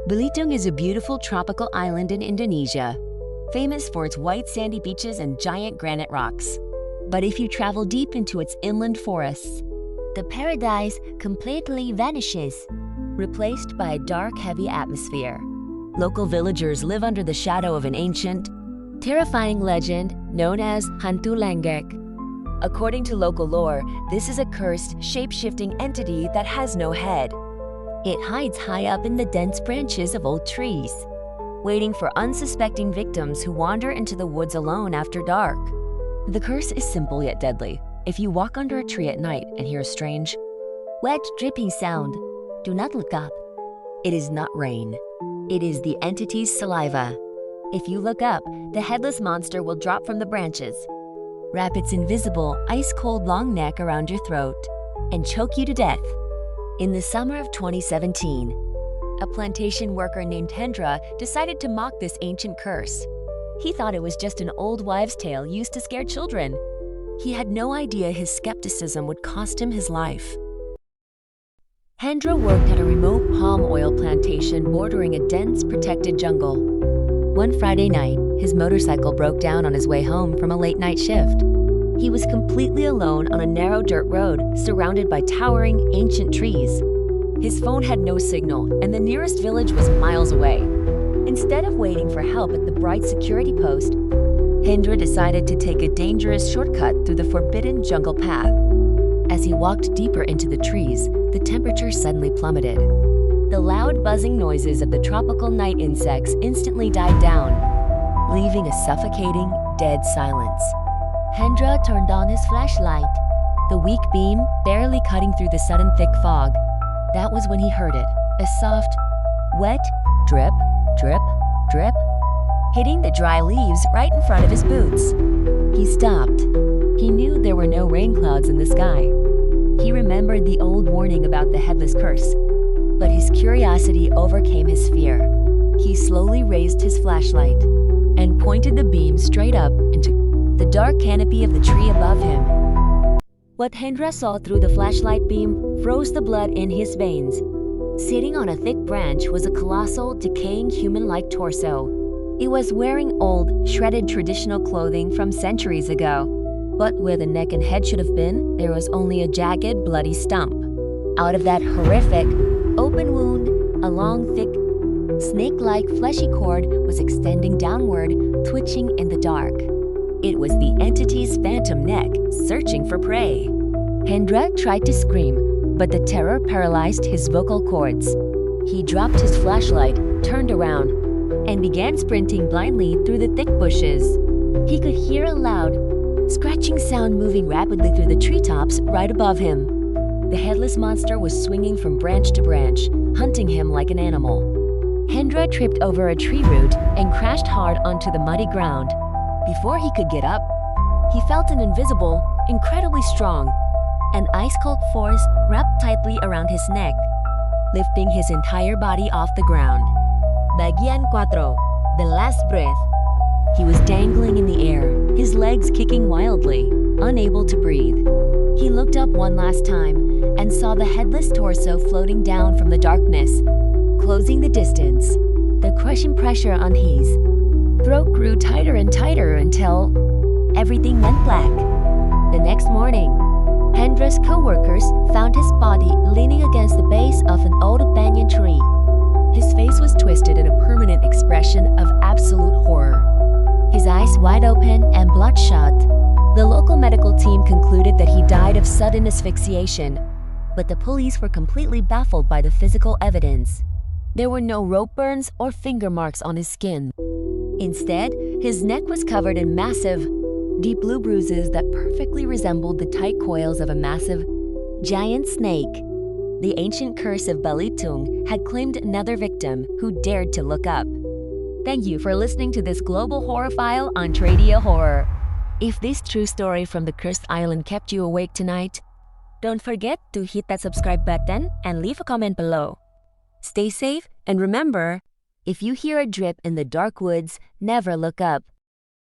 Belitung is a beautiful tropical island in Indonesia, famous for its white sandy beaches and giant granite rocks. But if you travel deep into its inland forests, the paradise completely vanishes, replaced by a dark, heavy atmosphere. Local villagers live under the shadow of an ancient, terrifying legend known as Hantu Lenggek. According to local lore, this is a cursed, shape-shifting entity that has no head. It hides high up in the dense branches of old trees, waiting for unsuspecting victims who wander into the woods alone after dark. The curse is simple yet deadly. If you walk under a tree at night and hear a strange, wet, dripping sound, do not look up. It is not rain. It is the entity's saliva. If you look up, the headless monster will drop from the branches, wrap its invisible, ice-cold long neck around your throat, and choke you to death. In the summer of 2017, a plantation worker named Hendra decided to mock this ancient curse. He thought it was just an old wives' tale used to scare children. He had no idea his skepticism would cost him his life. Hendra worked at a remote palm oil plantation bordering a dense, protected jungle. One Friday night, his motorcycle broke down on his way home from a late-night shift. He was completely alone on a narrow dirt road, surrounded by towering, ancient trees. His phone had no signal, and the nearest village was miles away. Instead of waiting for help at the bright security post, Hendra decided to take a dangerous shortcut through the forbidden jungle path. As he walked deeper into the trees, the temperature suddenly plummeted. The loud buzzing noises of the tropical night insects instantly died down, leaving a suffocating, dead silence. Hendra turned on his flashlight, the weak beam barely cutting through the sudden thick fog. That was when he heard it, a soft, wet drip, drip, drip, hitting the dry leaves right in front of his boots. He stopped. He knew there were no rain clouds in the sky. He remembered the old warning about the headless curse, but his curiosity overcame his fear. He slowly raised his flashlight and pointed the beam straight up into the dark canopy of the tree above him. What Hendra saw through the flashlight beam froze the blood in his veins. Sitting on a thick branch was a colossal, decaying human-like torso. It was wearing old, shredded traditional clothing from centuries ago. But where the neck and head should have been, there was only a jagged, bloody stump. Out of that horrific, open wound, a long, thick, snake-like fleshy cord was extending downward, twitching in the dark. It was the entity's phantom neck, searching for prey. Hendra tried to scream, but the terror paralyzed his vocal cords. He dropped his flashlight, turned around, and began sprinting blindly through the thick bushes. He could hear a loud, scratching sound moving rapidly through the treetops right above him. The headless monster was swinging from branch to branch, hunting him like an animal. Hendra tripped over a tree root and crashed hard onto the muddy ground. Before he could get up, he felt an invisible, incredibly strong, and ice-cold force wrapped tightly around his neck, lifting his entire body off the ground. Bagian cuatro, the last breath. He was dangling in the air, his legs kicking wildly, unable to breathe. He looked up one last time and saw the headless torso floating down from the darkness, closing the distance. The crushing pressure on his throat grew tighter and tighter until everything went black. The next morning, Hendra's co-workers found his body leaning against the base of an old banyan tree. His face was twisted in a permanent expression of absolute horror. His eyes wide open and bloodshot. The local medical team concluded that he died of sudden asphyxiation, but the police were completely baffled by the physical evidence. There were no rope burns or finger marks on his skin. Instead, his neck was covered in massive, deep blue bruises that perfectly resembled the tight coils of a massive, giant snake. The ancient curse of Belitung had claimed another victim who dared to look up. Thank you for listening to this global horror file on TRADIA Horror. If this true story from the cursed island kept you awake tonight, don't forget to hit that subscribe button and leave a comment below. Stay safe and remember, if you hear a drip in the dark woods, never look up.